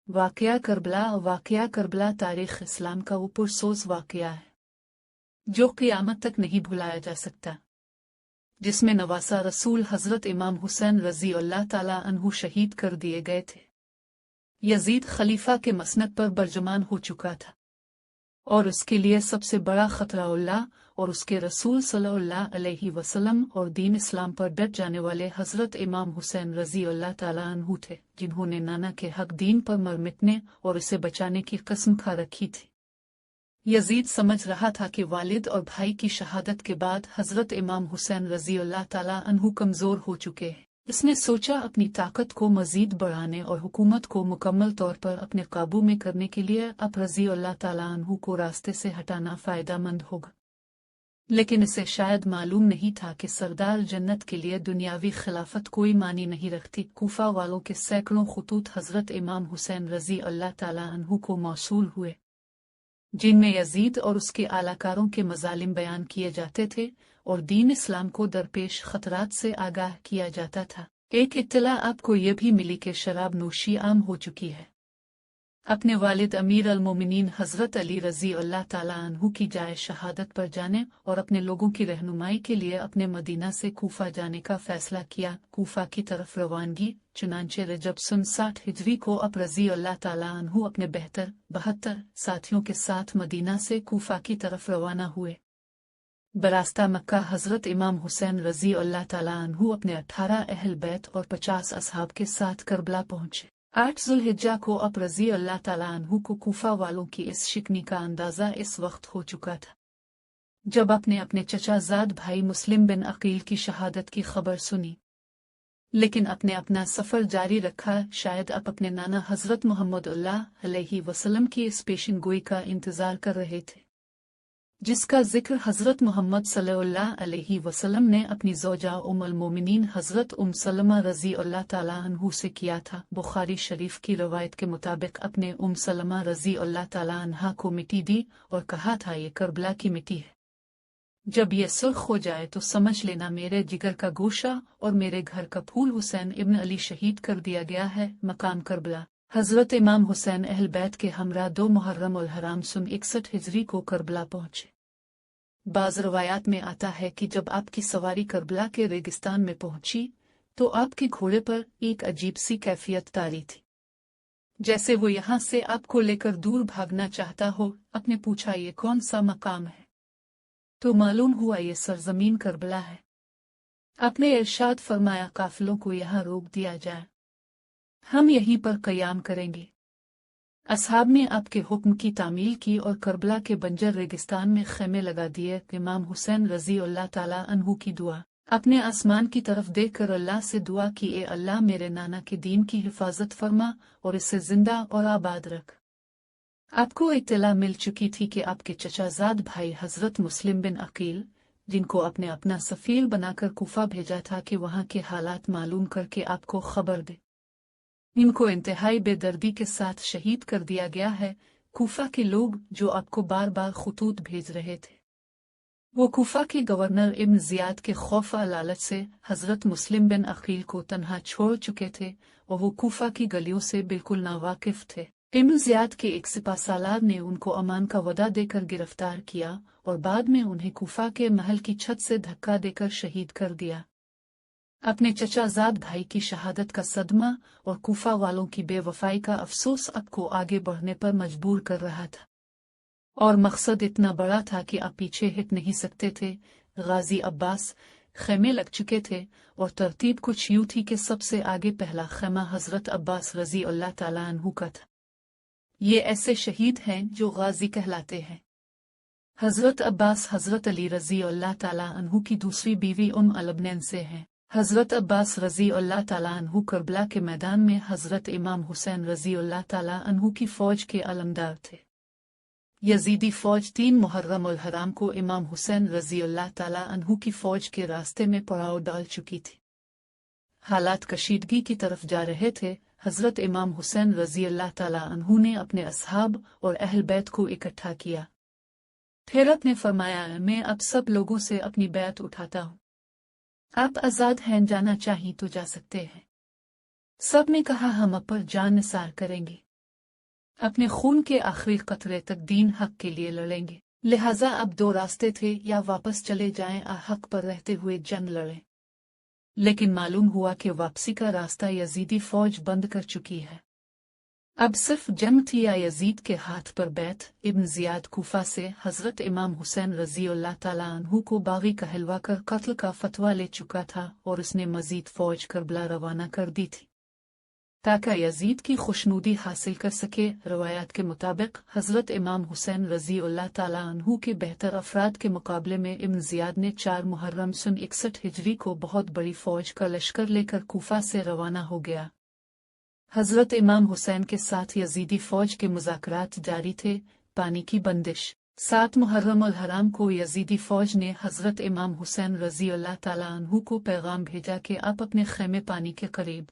वाक़या करबला तारीख़ इस्लाम का वो पुरसोज वाक़या है जो क़यामत तक नहीं भुलाया जा सकता, जिसमें नवासा रसूल हज़रत इमाम हुसैन रज़ी अल्लाह ताला अन्हु शहीद कर दिए गए थे। यजीद खलीफा के मसनद पर बर्जमान हो चुका था और उसके लिए सबसे बड़ा खतरा अल्लाह और उसके रसूल सल्लल्लाहु अलैहि वसल्लम और दीन इस्लाम पर डट जाने वाले हज़रत इमाम हुसैन रज़ी अल्लाह ताला अन्हु थे, जिन्होंने नाना के हक दीन पर मर मिटने और उसे बचाने की कसम खा रखी थी। यजीद समझ रहा था कि वालिद और भाई की शहादत के बाद हज़रत इमाम हुसैन रज़ी अल्लाह ताला अन्हु कमज़ोर हो चुके हैं। इसने सोचा अपनी ताकत को मज़ीद बढ़ाने और हुकूमत को मुकम्मल तौर पर अपने काबू में करने के लिए अब रज़ी अल्लाह ताला अन्हु को रास्ते से हटाना फ़ायदेमंद होगा। लेकिन इसे शायद मालूम नहीं था कि सरदार जन्नत के लिए दुनियावी खिलाफत कोई मानी नहीं रखती। कूफा वालों के सैकड़ों खुतूत हज़रत इमाम हुसैन रज़ी अल्लाह ताला अन्हु को मौसूल हुए, जिनमें यजीद और उसके आलाकारों के मजालिम बयान किए जाते थे और दीन इस्लाम को दरपेश खतरात से आगाह किया जाता था। एक इत्तला आपको ये भी मिली कि शराब नोशी आम हो चुकी है। अपने वालिद अमीर अल मोमिनीन हज़रत अली रज़ी अल्लाह ताला अन्हु की जाए शहादत पर जाने और अपने लोगों की रहनुमाई के लिए अपने मदीना से कूफा जाने का फैसला किया। कूफा की तरफ रवानगी चुनांचे रजब सन 60 हिजरी को अब रज़ी अल्लाह ताला अन्हु अपने 72 साथियों के साथ मदीना से कूफा की तरफ रवाना हुए। बरास्ता मक्का हज़रत इमाम हुसैन रज़ी अल्लाह ताला अन्हु अपने 18 अहल बैत और 50 असहाब के साथ करबला पहुंचे। 8 ज़ुल्हिज्जा को अब रज़ी अल्लाह ताला अन्हु को कूफा वालों की इस शिकनी का अंदाज़ा इस वक्त हो चुका था जब अपने चचाजाद भाई मुस्लिम बिन अकील की शहादत की खबर सुनी, लेकिन अपने अपना सफ़र जारी रखा। शायद अब अपने नाना हज़रत मोहम्मद अलैहि वसल्लम की इस पेशिन गोई का इंतज़ार कर रहे थे, जिसका जिक्र हज़रत मोहम्मद सल्लल्लाहु अलैहि वसल्लम ने अपनी ज़ौजा उम्मुल मोमिनीन हज़रत सलमा रज़ी अल्लाह ताला अन्हु से किया था। बुखारी शरीफ की रवायत के मुताबिक अपने सलमा रज़ी अल्लाह ताला अन्हा को मिट्टी दी और कहा था, ये करबला की मिट्टी है, जब ये सुर्ख हो जाए तो समझ लेना मेरे जिगर का गोशा और मेरे घर का फूल हुसैन इब्न अली शहीद कर दिया गया है। मकाम करबला हज़रत इमाम हुसैन अहल बैत के हमरा 2 मुहर्रम उल हराम सन 61 हिजरी को करबला पहुंचे। बाज़ रवायात में आता है कि जब आपकी सवारी करबला के रेगिस्तान में पहुंची तो आपके घोड़े पर एक अजीब सी कैफियत तारी थी, जैसे वो यहाँ से आपको लेकर दूर भागना चाहता हो। आपने पूछा, ये कौन सा मकाम है? तो मालूम हुआ ये सरजमीन करबला है। आपने इरशाद फरमाया, काफिलों को यहाँ रोक दिया जाए, हम यहीं पर क़याम करेंगे। असहाब ने आपके हुक्म की तामील की और करबला के बंजर रेगिस्तान में खेमे लगा दिए। इमाम हुसैन रज़ी अल्लाह ताला अन्हु की दुआ। अपने आसमान की तरफ देखकर अल्लाह से दुआ की, ए अल्लाह मेरे नाना के दीन की हिफाजत फरमा और इसे जिंदा और आबाद रख। आपको इत्तला मिल चुकी थी कि आपके चचाजाद भाई हज़रत मुस्लिम बिन अकील, जिनको आपने अपना सफ़ीर बनाकर कूफा भेजा था कि वहाँ के हालात मालूम करके आपको खबर दे, इनको इंतहाई बेदर्दी के साथ शहीद कर दिया गया है। कूफा के लोग जो आपको बार बार खुतूत भेज रहे थे, वो कूफा के गवर्नर इब्न ज़ियाद के खौफ लालच से हज़रत मुस्लिम बिन अकील को तन्हा छोड़ चुके थे और वो कूफा की गलियों से बिल्कुल नावाकिफ थे। इब्न ज़ियाद के एक सिपाहसालार ने उनको अमान का वदा देकर गिरफ्तार किया और बाद में उन्हें कूफा के महल की छत से धक्का देकर शहीद कर दिया। अपने चचाजाद भाई की शहादत का सदमा और कूफा वालों की बेवफाई का अफसोस आपको आगे बढ़ने पर मजबूर कर रहा था, और मकसद इतना बड़ा था कि आप पीछे हट नहीं सकते थे। गाजी अब्बास खेमे लग चुके थे और तरतीब कुछ यूं थी कि सबसे आगे पहला खेमा हज़रत अब्बास रज़ी अल्लाह ताला अन्हु का था। ये ऐसे शहीद हैं जो गाजी कहलाते हैं। हज़रत अब्बास हज़रत अली रज़ी अल्लाह ताला अन्हु की दूसरी बीवी अलबनैन से हैं। हज़रत अब्बास रज़ी अल्लाह ताला अन्हु करबला के मैदान में हज़रत इमाम हुसैन रज़ी अल्लाह ताला अन्हु की फ़ौज के अलमदार थे। यजीदी फ़ौज 3 मुहर्रम उल हराम को इमाम हुसैन रज़ी अल्लाह ताला अन्हु की फ़ौज के रास्ते में पड़ाव डाल चुकी थी। हालात कशीदगी की तरफ जा रहे थे। हज़रत इमाम हुसैन रज़ी अल्लाह ताला अन्हु ने अपने असहाब और अहल बैत को इकट्ठा किया। फिर आपने फरमाया, मैं अब सब लोगों से अपनी बैत उठाता हूँ, आप आज़ाद हैं, जाना चाहिए तो जा सकते हैं। सब ने कहा, हम अब पर जान निसार करेंगे। अपने खून के आखिरी कतरे तक दीन हक के लिए लड़ेंगे। लिहाजा अब दो रास्ते थे, या वापस चले जाएं और हक पर रहते हुए जंग लड़ें। लेकिन मालूम हुआ कि वापसी का रास्ता यजीदी फौज बंद कर चुकी है। अब सिर्फ जंग थी या यजीद के हाथ पर बैत इब्न जियाद कूफा से हजरत इमाम हुसैन रज़ियल्लाहु ताला अन्हु को बागी कहलवाकर कत्ल का फतवा ले चुका था और उसने मजीद फौज करबला रवाना कर दी थी ताकि यजीद की खुशनुदी हासिल कर सके। रवायात के मुताबिक हजरत इमाम हुसैन रज़ियल्लाहु ताला अन्हु के बेहतर अफराद के मुकाबले में इब्न जियाद ने 4 मुहर्रम सन 61 हिजरी को बहुत बड़ी फौज का लश्कर लेकर कूफा से रवाना हो गया। हजरत इमाम हुसैन के साथ यजीदी फौज के मुज़ाकरात जारी थे। पानी की बंदिश। 7 मुहर्रम अल हराम को यजीदी फौज ने हजरत इमाम हुसैन रज़ियल्लाहु ताला अन्हु को पैगाम भेजा कि आप अपने खेमे पानी के करीब